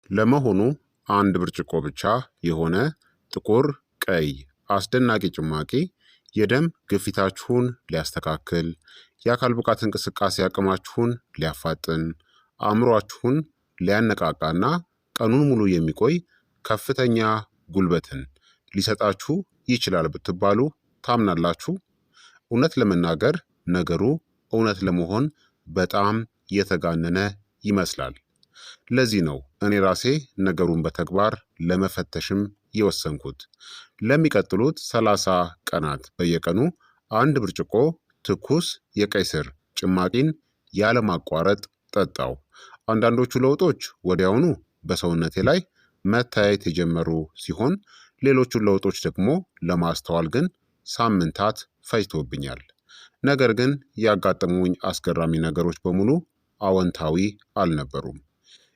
ለመሆኑ አንድ ብርጭቆ ብቻ የሆነ ጥቁር ቀይ አስደናቂ ጭማቂ የደም ግፊታችሁን ሊያስተካክል፣ የአካል ብቃት እንቅስቃሴ አቅማችሁን ሊያፋጥን፣ አእምሯችሁን ሊያነቃቃና ቀኑን ሙሉ የሚቆይ ከፍተኛ ጉልበትን ሊሰጣችሁ ይችላል ብትባሉ ታምናላችሁ? እውነት ለመናገር ነገሩ እውነት ለመሆን በጣም የተጋነነ ይመስላል። ለዚህ ነው እኔ ራሴ ነገሩን በተግባር ለመፈተሽም የወሰንኩት። ለሚቀጥሉት 30 ቀናት በየቀኑ አንድ ብርጭቆ ትኩስ የቀይ ስር ጭማቂን ያለማቋረጥ ጠጣው። አንዳንዶቹ ለውጦች ወዲያውኑ በሰውነቴ ላይ መታየት የጀመሩ ሲሆን ሌሎቹን ለውጦች ደግሞ ለማስተዋል ግን ሳምንታት ፈጅቶብኛል። ነገር ግን ያጋጠሙኝ አስገራሚ ነገሮች በሙሉ አዎንታዊ አልነበሩም።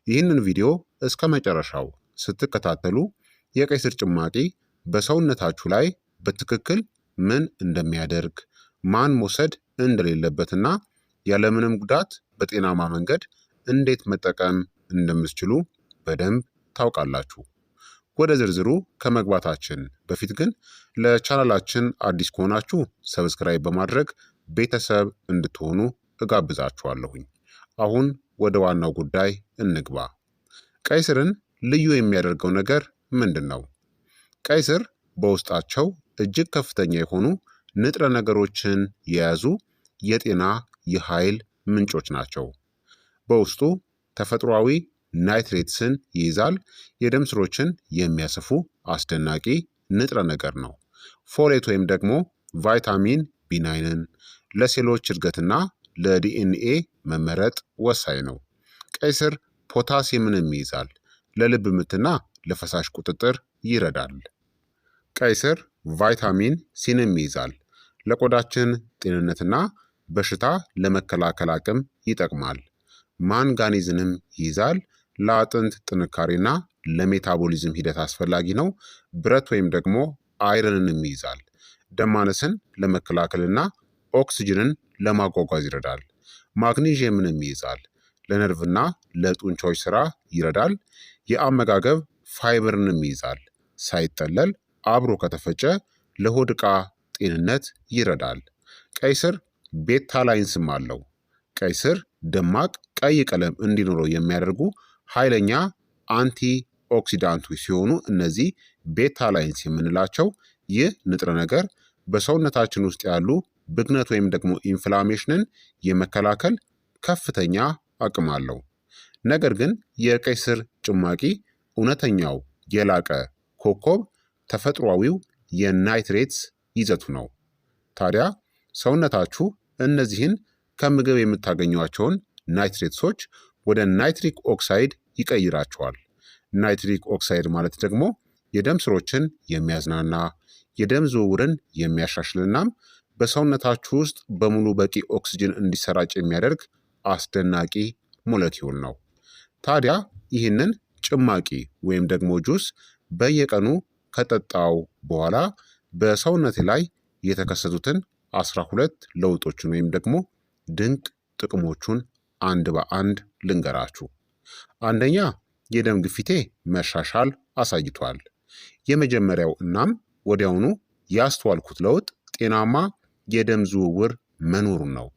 ይህንን ቪዲዮ እስከ መጨረሻው ስትከታተሉ የቀይ ስር ጭማቂ በሰውነታችሁ ላይ በትክክል ምን እንደሚያደርግ፣ ማን መውሰድ እንደሌለበትና ያለምንም ጉዳት በጤናማ መንገድ እንዴት መጠቀም እንደምትችሉ በደንብ ታውቃላችሁ። ወደ ዝርዝሩ ከመግባታችን በፊት ግን ለቻናላችን አዲስ ከሆናችሁ ሰብስክራይብ በማድረግ ቤተሰብ እንድትሆኑ እጋብዛችኋለሁኝ። አሁን ወደ ዋናው ጉዳይ እንግባ። ቀይ ስርን ልዩ የሚያደርገው ነገር ምንድን ነው? ቀይ ስር በውስጣቸው እጅግ ከፍተኛ የሆኑ ንጥረ ነገሮችን የያዙ የጤና የኃይል ምንጮች ናቸው። በውስጡ ተፈጥሯዊ ናይትሬትስን ይይዛል። የደም ስሮችን የሚያሰፉ አስደናቂ ንጥረ ነገር ነው። ፎሌት ወይም ደግሞ ቫይታሚን ቢ9ን ለሴሎች እድገትና ለዲኤንኤ መመረጥ ወሳኝ ነው። ቀይ ስር ፖታሲየምንም ይይዛል። ለልብ ምትና ለፈሳሽ ቁጥጥር ይረዳል። ቀይ ስር ቫይታሚን ሲንም ይይዛል። ለቆዳችን ጤንነትና በሽታ ለመከላከል አቅም ይጠቅማል። ማንጋኒዝንም ይይዛል። ለአጥንት ጥንካሬና ለሜታቦሊዝም ሂደት አስፈላጊ ነው። ብረት ወይም ደግሞ አይረንንም ይይዛል። ደም ማነስን ለመከላከልና ኦክስጅንን ለማጓጓዝ ይረዳል። ማግኒዥየምንም ይይዛል። ለነርቭና ለጡንቻዎች ስራ ይረዳል። የአመጋገብ ፋይበርንም ይይዛል። ሳይጠለል አብሮ ከተፈጨ ለሆድ ዕቃ ጤንነት ይረዳል። ቀይ ስር ቤታላይንስም አለው። ቀይ ስር ደማቅ ቀይ ቀለም እንዲኖረው የሚያደርጉ ኃይለኛ አንቲ ኦክሲዳንቶች ሲሆኑ እነዚህ ቤታላይንስ የምንላቸው ይህ ንጥረ ነገር በሰውነታችን ውስጥ ያሉ ብግነት ወይም ደግሞ ኢንፍላሜሽንን የመከላከል ከፍተኛ አቅም አለው። ነገር ግን የቀይ ስር ጭማቂ እውነተኛው የላቀ ኮከብ ተፈጥሯዊው የናይትሬትስ ይዘቱ ነው። ታዲያ ሰውነታችሁ እነዚህን ከምግብ የምታገኟቸውን ናይትሬትሶች ወደ ናይትሪክ ኦክሳይድ ይቀይራቸዋል። ናይትሪክ ኦክሳይድ ማለት ደግሞ የደም ስሮችን የሚያዝናና፣ የደም ዝውውርን የሚያሻሽልናም በሰውነታችሁ ውስጥ በሙሉ በቂ ኦክስጅን እንዲሰራጭ የሚያደርግ አስደናቂ ሞለኪውል ነው። ታዲያ ይህንን ጭማቂ ወይም ደግሞ ጁስ በየቀኑ ከጠጣው በኋላ በሰውነቴ ላይ የተከሰቱትን 12 ለውጦችን ወይም ደግሞ ድንቅ ጥቅሞቹን አንድ በአንድ ልንገራችሁ። አንደኛ፣ የደም ግፊቴ መሻሻል አሳይቷል። የመጀመሪያው እናም ወዲያውኑ ያስተዋልኩት ለውጥ ጤናማ የደም ዝውውር መኖሩን ነው።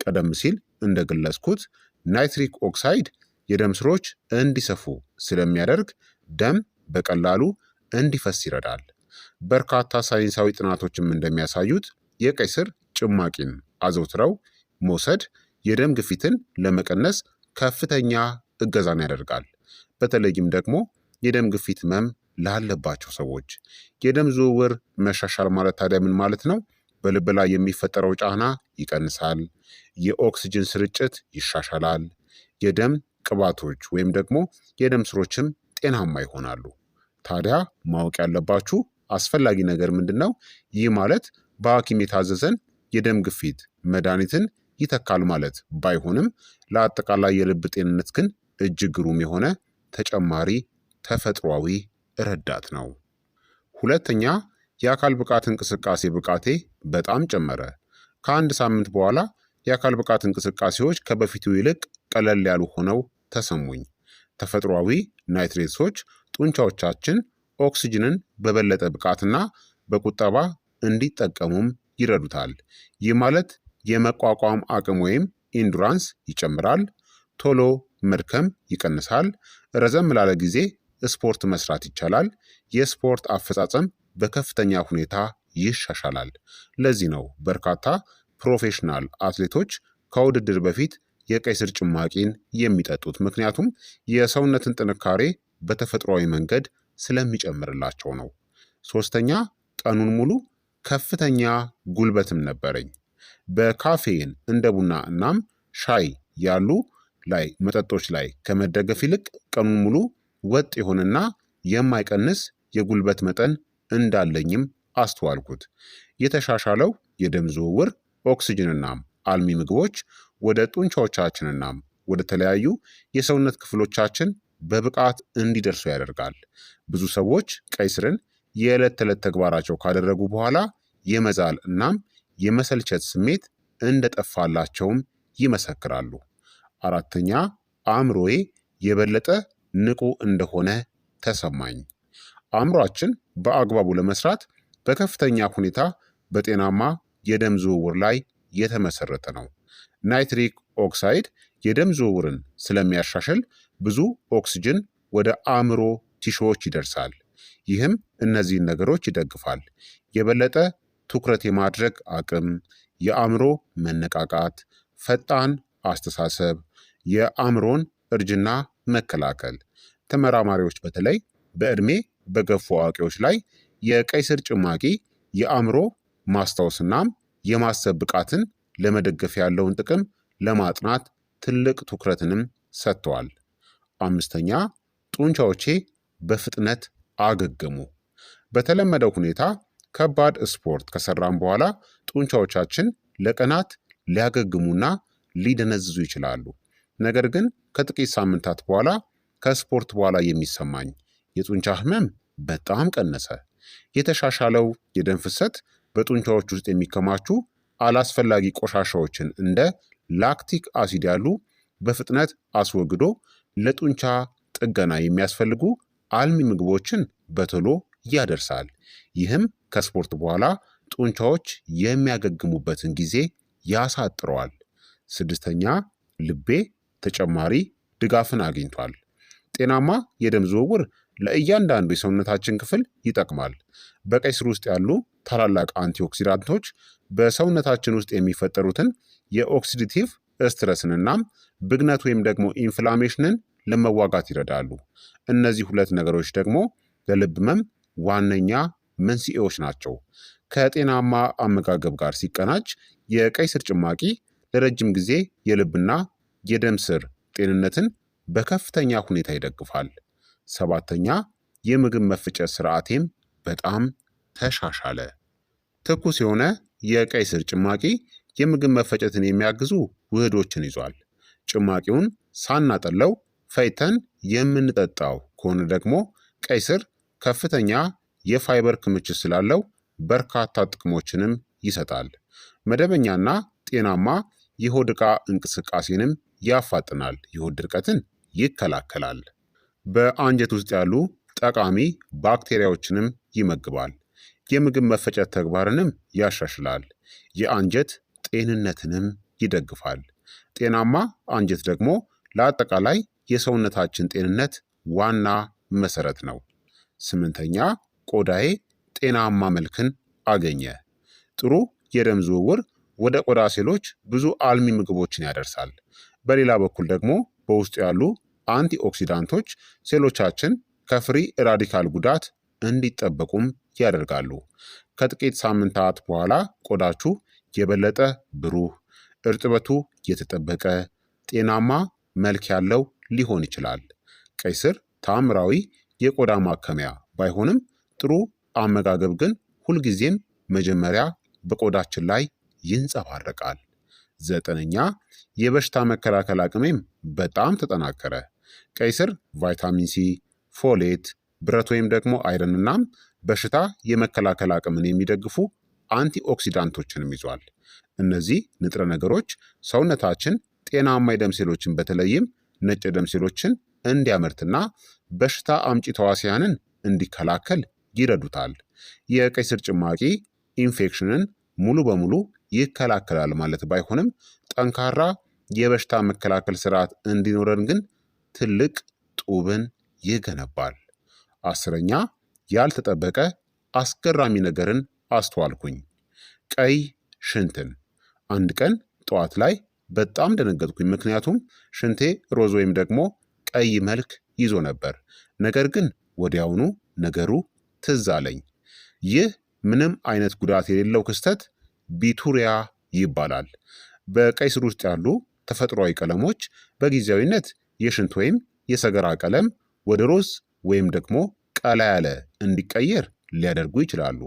ቀደም ሲል እንደገለጽኩት ናይትሪክ ኦክሳይድ የደም ስሮች እንዲሰፉ ስለሚያደርግ ደም በቀላሉ እንዲፈስ ይረዳል። በርካታ ሳይንሳዊ ጥናቶችም እንደሚያሳዩት የቀይ ስር ጭማቂን አዘውትረው መውሰድ የደም ግፊትን ለመቀነስ ከፍተኛ እገዛን ያደርጋል። በተለይም ደግሞ የደም ግፊት ህመም ላለባቸው ሰዎች። የደም ዝውውር መሻሻል ማለት ታዲያ ምን ማለት ነው? በልብ ላይ የሚፈጠረው ጫና ይቀንሳል። የኦክስጅን ስርጭት ይሻሻላል። የደም ቅባቶች ወይም ደግሞ የደም ስሮችም ጤናማ ይሆናሉ። ታዲያ ማወቅ ያለባችሁ አስፈላጊ ነገር ምንድን ነው? ይህ ማለት በሐኪም የታዘዘን የደም ግፊት መድኃኒትን ይተካል ማለት ባይሆንም ለአጠቃላይ የልብ ጤንነት ግን እጅግ ግሩም የሆነ ተጨማሪ ተፈጥሯዊ ረዳት ነው። ሁለተኛ፣ የአካል ብቃት እንቅስቃሴ ብቃቴ በጣም ጨመረ። ከአንድ ሳምንት በኋላ የአካል ብቃት እንቅስቃሴዎች ከበፊቱ ይልቅ ቀለል ያሉ ሆነው ተሰሙኝ። ተፈጥሯዊ ናይትሬትሶች ጡንቻዎቻችን ኦክስጅንን በበለጠ ብቃትና በቁጠባ እንዲጠቀሙም ይረዱታል። ይህ ማለት የመቋቋም አቅም ወይም ኢንዱራንስ ይጨምራል፣ ቶሎ መድከም ይቀንሳል፣ ረዘም ላለ ጊዜ ስፖርት መስራት ይቻላል፣ የስፖርት አፈጻጸም በከፍተኛ ሁኔታ ይሻሻላል። ለዚህ ነው በርካታ ፕሮፌሽናል አትሌቶች ከውድድር በፊት የቀይ ስር ጭማቂን የሚጠጡት፣ ምክንያቱም የሰውነትን ጥንካሬ በተፈጥሯዊ መንገድ ስለሚጨምርላቸው ነው። ሶስተኛ፣ ቀኑን ሙሉ ከፍተኛ ጉልበትም ነበረኝ። በካፌን እንደ ቡና እናም ሻይ ያሉ መጠጦች ላይ ከመደገፍ ይልቅ ቀኑን ሙሉ ወጥ የሆነና የማይቀንስ የጉልበት መጠን እንዳለኝም አስተዋልኩት። የተሻሻለው የደም ዝውውር ኦክስጅንናም አልሚ ምግቦች ወደ ጡንቻዎቻችንናም ወደ ተለያዩ የሰውነት ክፍሎቻችን በብቃት እንዲደርሱ ያደርጋል። ብዙ ሰዎች ቀይ ስርን የዕለት ተዕለት ተግባራቸው ካደረጉ በኋላ የመዛል እናም የመሰልቸት ስሜት እንደጠፋላቸውም ይመሰክራሉ። አራተኛ፣ አእምሮዬ የበለጠ ንቁ እንደሆነ ተሰማኝ። አእምሯችን በአግባቡ ለመስራት በከፍተኛ ሁኔታ በጤናማ የደም ዝውውር ላይ የተመሰረተ ነው። ናይትሪክ ኦክሳይድ የደም ዝውውርን ስለሚያሻሽል ብዙ ኦክስጅን ወደ አእምሮ ቲሾዎች ይደርሳል። ይህም እነዚህን ነገሮች ይደግፋል። የበለጠ ትኩረት የማድረግ አቅም፣ የአእምሮ መነቃቃት፣ ፈጣን አስተሳሰብ፣ የአእምሮን እርጅና መከላከል። ተመራማሪዎች በተለይ በዕድሜ በገፉ አዋቂዎች ላይ የቀይ ስር ጭማቂ የአእምሮ ማስታወስናም የማሰብ ብቃትን ለመደገፍ ያለውን ጥቅም ለማጥናት ትልቅ ትኩረትንም ሰጥተዋል። አምስተኛ፣ ጡንቻዎቼ በፍጥነት አገገሙ። በተለመደው ሁኔታ ከባድ ስፖርት ከሰራም በኋላ ጡንቻዎቻችን ለቀናት ሊያገግሙና ሊደነዝዙ ይችላሉ። ነገር ግን ከጥቂት ሳምንታት በኋላ ከስፖርት በኋላ የሚሰማኝ የጡንቻ ህመም በጣም ቀነሰ። የተሻሻለው የደም ፍሰት በጡንቻዎች ውስጥ የሚከማቹ አላስፈላጊ ቆሻሻዎችን እንደ ላክቲክ አሲድ ያሉ በፍጥነት አስወግዶ ለጡንቻ ጥገና የሚያስፈልጉ አልሚ ምግቦችን በቶሎ ያደርሳል። ይህም ከስፖርት በኋላ ጡንቻዎች የሚያገግሙበትን ጊዜ ያሳጥረዋል። ስድስተኛ፣ ልቤ ተጨማሪ ድጋፍን አግኝቷል። ጤናማ የደም ዝውውር ለእያንዳንዱ የሰውነታችን ክፍል ይጠቅማል። በቀይ ስር ውስጥ ያሉ ታላላቅ አንቲኦክሲዳንቶች በሰውነታችን ውስጥ የሚፈጠሩትን የኦክሲዲቲቭ ስትረስንናም ብግነት ወይም ደግሞ ኢንፍላሜሽንን ለመዋጋት ይረዳሉ። እነዚህ ሁለት ነገሮች ደግሞ ለልብ ህመም ዋነኛ መንስኤዎች ናቸው። ከጤናማ አመጋገብ ጋር ሲቀናጅ የቀይ ስር ጭማቂ ለረጅም ጊዜ የልብና የደም ስር ጤንነትን በከፍተኛ ሁኔታ ይደግፋል። ሰባተኛ፣ የምግብ መፈጨት ስርዓቴም በጣም ተሻሻለ። ትኩስ የሆነ የቀይ ስር ጭማቂ የምግብ መፈጨትን የሚያግዙ ውህዶችን ይዟል። ጭማቂውን ሳናጠለው ፈይተን የምንጠጣው ከሆነ ደግሞ ቀይ ስር ከፍተኛ የፋይበር ክምችት ስላለው በርካታ ጥቅሞችንም ይሰጣል። መደበኛና ጤናማ የሆድ ዕቃ እንቅስቃሴንም ያፋጥናል። የሆድ ድርቀትን ይከላከላል። በአንጀት ውስጥ ያሉ ጠቃሚ ባክቴሪያዎችንም ይመግባል። የምግብ መፈጨት ተግባርንም ያሻሽላል። የአንጀት ጤንነትንም ይደግፋል። ጤናማ አንጀት ደግሞ ለአጠቃላይ የሰውነታችን ጤንነት ዋና መሰረት ነው። ስምንተኛ፣ ቆዳዬ ጤናማ መልክን አገኘ። ጥሩ የደም ዝውውር ወደ ቆዳ ሴሎች ብዙ አልሚ ምግቦችን ያደርሳል። በሌላ በኩል ደግሞ በውስጡ ያሉ አንቲኦክሲዳንቶች ሴሎቻችን ከፍሪ ራዲካል ጉዳት እንዲጠበቁም ያደርጋሉ። ከጥቂት ሳምንታት በኋላ ቆዳችሁ የበለጠ ብሩህ፣ እርጥበቱ የተጠበቀ፣ ጤናማ መልክ ያለው ሊሆን ይችላል። ቀይ ስር ተአምራዊ የቆዳ ማከሚያ ባይሆንም ጥሩ አመጋገብ ግን ሁልጊዜም መጀመሪያ በቆዳችን ላይ ይንጸባረቃል። ዘጠነኛ፣ የበሽታ መከላከል አቅሜም በጣም ተጠናከረ። ቀይ ስር ቫይታሚን ሲ፣ ፎሌት፣ ብረት ወይም ደግሞ አይረንናም በሽታ የመከላከል አቅምን የሚደግፉ አንቲኦክሲዳንቶችንም ይዟል። እነዚህ ንጥረ ነገሮች ሰውነታችን ጤናማ የደም ሴሎችን በተለይም ነጭ የደም ሴሎችን እንዲያመርትና በሽታ አምጪ ተዋሲያንን እንዲከላከል ይረዱታል። የቀይ ስር ጭማቂ ኢንፌክሽንን ሙሉ በሙሉ ይከላከላል ማለት ባይሆንም ጠንካራ የበሽታ መከላከል ስርዓት እንዲኖረን ግን ትልቅ ጡብን ይገነባል። አስረኛ ያልተጠበቀ አስገራሚ ነገርን አስተዋልኩኝ። ቀይ ሽንትን። አንድ ቀን ጠዋት ላይ በጣም ደነገጥኩኝ፣ ምክንያቱም ሽንቴ ሮዝ ወይም ደግሞ ቀይ መልክ ይዞ ነበር። ነገር ግን ወዲያውኑ ነገሩ ትዝ አለኝ። ይህ ምንም አይነት ጉዳት የሌለው ክስተት ቢቱሪያ ይባላል። በቀይ ስር ውስጥ ያሉ ተፈጥሯዊ ቀለሞች በጊዜያዊነት የሽንት ወይም የሰገራ ቀለም ወደ ሮዝ ወይም ደግሞ ቀላ ያለ እንዲቀየር ሊያደርጉ ይችላሉ።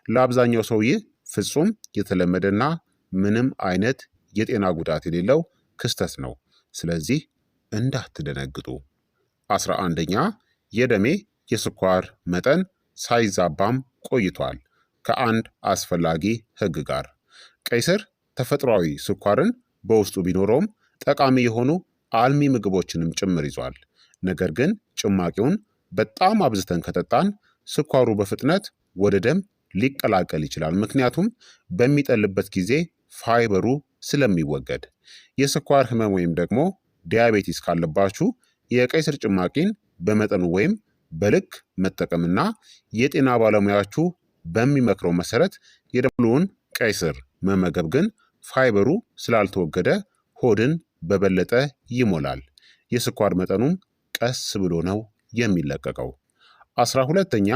ለአብዛኛው ሰው ይህ ፍጹም የተለመደና ምንም አይነት የጤና ጉዳት የሌለው ክስተት ነው። ስለዚህ እንዳትደነግጡ። 11ኛ የደሜ የስኳር መጠን ሳይዛባም ቆይቷል ከአንድ አስፈላጊ ህግ ጋር። ቀይ ስር ተፈጥሯዊ ስኳርን በውስጡ ቢኖረውም ጠቃሚ የሆኑ አልሚ ምግቦችንም ጭምር ይዟል። ነገር ግን ጭማቂውን በጣም አብዝተን ከጠጣን ስኳሩ በፍጥነት ወደ ደም ሊቀላቀል ይችላል። ምክንያቱም በሚጠልበት ጊዜ ፋይበሩ ስለሚወገድ። የስኳር ህመም ወይም ደግሞ ዲያቤቲስ ካለባችሁ የቀይ ስር ጭማቂን በመጠኑ ወይም በልክ መጠቀምና የጤና ባለሙያችሁ በሚመክረው መሰረት የደሙን ቀይ ስር መመገብ ግን ፋይበሩ ስላልተወገደ ሆድን በበለጠ ይሞላል። የስኳር መጠኑም ቀስ ብሎ ነው የሚለቀቀው። 12ኛ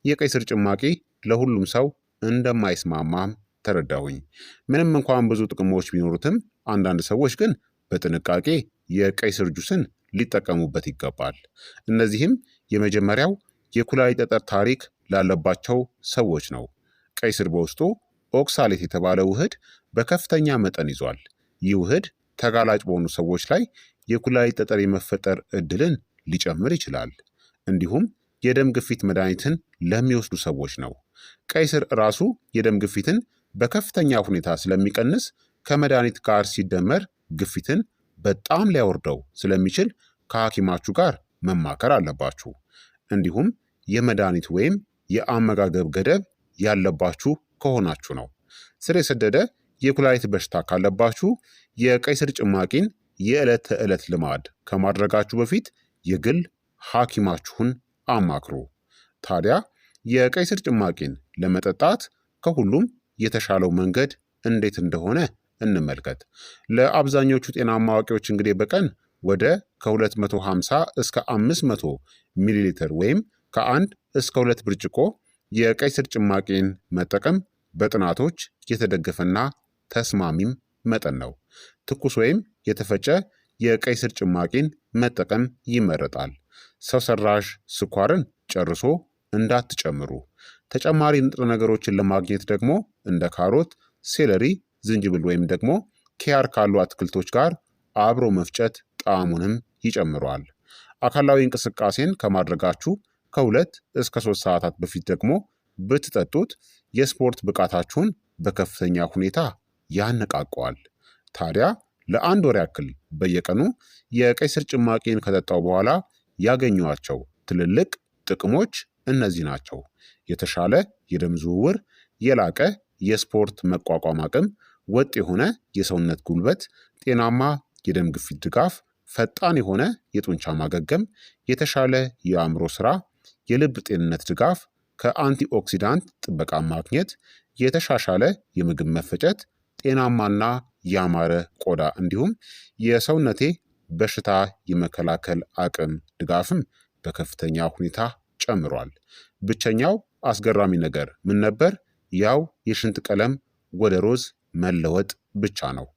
የቀይ ስር ጭማቂ ለሁሉም ሰው እንደማይስማማም ተረዳሁኝ። ምንም እንኳን ብዙ ጥቅሞች ቢኖሩትም አንዳንድ ሰዎች ግን በጥንቃቄ የቀይ ስር ጁስን ሊጠቀሙበት ይገባል። እነዚህም የመጀመሪያው የኩላሊት ጠጠር ታሪክ ላለባቸው ሰዎች ነው። ቀይ ስር በውስጡ ኦክሳሌት የተባለ ውህድ በከፍተኛ መጠን ይዟል። ይህ ውህድ ተጋላጭ በሆኑ ሰዎች ላይ የኩላሊት ጠጠር የመፈጠር እድልን ሊጨምር ይችላል። እንዲሁም የደም ግፊት መድኃኒትን ለሚወስዱ ሰዎች ነው። ቀይ ስር ራሱ የደም ግፊትን በከፍተኛ ሁኔታ ስለሚቀንስ ከመድኃኒት ጋር ሲደመር ግፊትን በጣም ሊያወርደው ስለሚችል ከሐኪማችሁ ጋር መማከር አለባችሁ። እንዲሁም የመድኃኒት ወይም የአመጋገብ ገደብ ያለባችሁ ከሆናችሁ ነው። ስር የሰደደ የኩላሊት በሽታ ካለባችሁ የቀይ ስር ጭማቂን የዕለት ተዕለት ልማድ ከማድረጋችሁ በፊት የግል ሐኪማችሁን አማክሩ። ታዲያ የቀይ ስር ጭማቂን ለመጠጣት ከሁሉም የተሻለው መንገድ እንዴት እንደሆነ እንመልከት። ለአብዛኞቹ ጤናማ አዋቂዎች እንግዲህ በቀን ወደ ከ250 እስከ 500 ሚሊ ሊትር ወይም ከ1 እስከ 2 ብርጭቆ የቀይ ስር ጭማቂን መጠቀም በጥናቶች የተደገፈና ተስማሚም መጠን ነው። ትኩስ ወይም የተፈጨ የቀይ ስር ጭማቂን መጠቀም ይመረጣል። ሰው ሰራሽ ስኳርን ጨርሶ እንዳትጨምሩ። ተጨማሪ ንጥረ ነገሮችን ለማግኘት ደግሞ እንደ ካሮት፣ ሴለሪ፣ ዝንጅብል ወይም ደግሞ ኪያር ካሉ አትክልቶች ጋር አብሮ መፍጨት ጣዕሙንም ይጨምረዋል። አካላዊ እንቅስቃሴን ከማድረጋችሁ ከ2 እስከ 3 ሰዓታት በፊት ደግሞ ብትጠጡት የስፖርት ብቃታችሁን በከፍተኛ ሁኔታ ያነቃቀዋል። ታዲያ ለአንድ ወር ያክል በየቀኑ የቀይ ስር ጭማቂን ከጠጣው በኋላ ያገኟቸው ትልልቅ ጥቅሞች እነዚህ ናቸው። የተሻለ የደም ዝውውር፣ የላቀ የስፖርት መቋቋም አቅም፣ ወጥ የሆነ የሰውነት ጉልበት፣ ጤናማ የደም ግፊት ድጋፍ፣ ፈጣን የሆነ የጡንቻ ማገገም፣ የተሻለ የአእምሮ ስራ፣ የልብ ጤንነት ድጋፍ፣ ከአንቲኦክሲዳንት ጥበቃ ማግኘት፣ የተሻሻለ የምግብ መፈጨት፣ ጤናማና ያማረ ቆዳ እንዲሁም የሰውነቴ በሽታ የመከላከል አቅም ድጋፍም በከፍተኛ ሁኔታ ጨምሯል። ብቸኛው አስገራሚ ነገር ምን ነበር? ያው የሽንት ቀለም ወደ ሮዝ መለወጥ ብቻ ነው።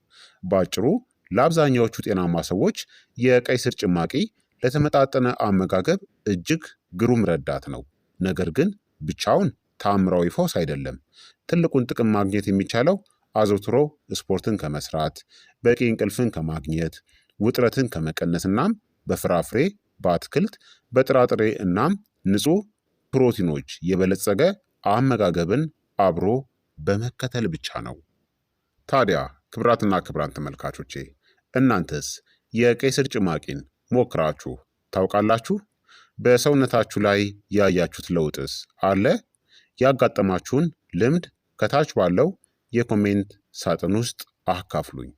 በአጭሩ ለአብዛኛዎቹ ጤናማ ሰዎች የቀይ ስር ጭማቂ ለተመጣጠነ አመጋገብ እጅግ ግሩም ረዳት ነው። ነገር ግን ብቻውን ተአምራዊ ፈውስ አይደለም። ትልቁን ጥቅም ማግኘት የሚቻለው አዘውትሮ ስፖርትን ከመስራት፣ በቂ እንቅልፍን ከማግኘት፣ ውጥረትን ከመቀነስ እናም በፍራፍሬ፣ በአትክልት፣ በጥራጥሬ እናም ንጹህ ፕሮቲኖች የበለጸገ አመጋገብን አብሮ በመከተል ብቻ ነው። ታዲያ ክቡራትና ክቡራን ተመልካቾቼ እናንተስ የቀይ ስር ጭማቂን ሞክራችሁ ታውቃላችሁ? በሰውነታችሁ ላይ ያያችሁት ለውጥስ አለ? ያጋጠማችሁን ልምድ ከታች ባለው የኮሜንት ሳጥን ውስጥ አካፍሉኝ።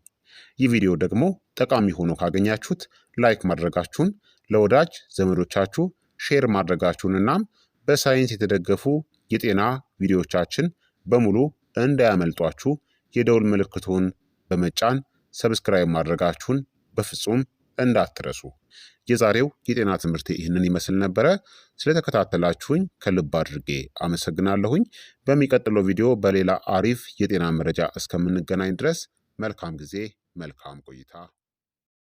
ይህ ቪዲዮ ደግሞ ጠቃሚ ሆኖ ካገኛችሁት ላይክ ማድረጋችሁን፣ ለወዳጅ ዘመዶቻችሁ ሼር ማድረጋችሁን እናም በሳይንስ የተደገፉ የጤና ቪዲዮዎቻችን በሙሉ እንዳያመልጧችሁ የደውል ምልክቱን በመጫን ሰብስክራይብ ማድረጋችሁን በፍጹም እንዳትረሱ። የዛሬው የጤና ትምህርት ይህንን ይመስል ነበረ። ስለተከታተላችሁኝ ከልብ አድርጌ አመሰግናለሁኝ። በሚቀጥለው ቪዲዮ በሌላ አሪፍ የጤና መረጃ እስከምንገናኝ ድረስ መልካም ጊዜ፣ መልካም ቆይታ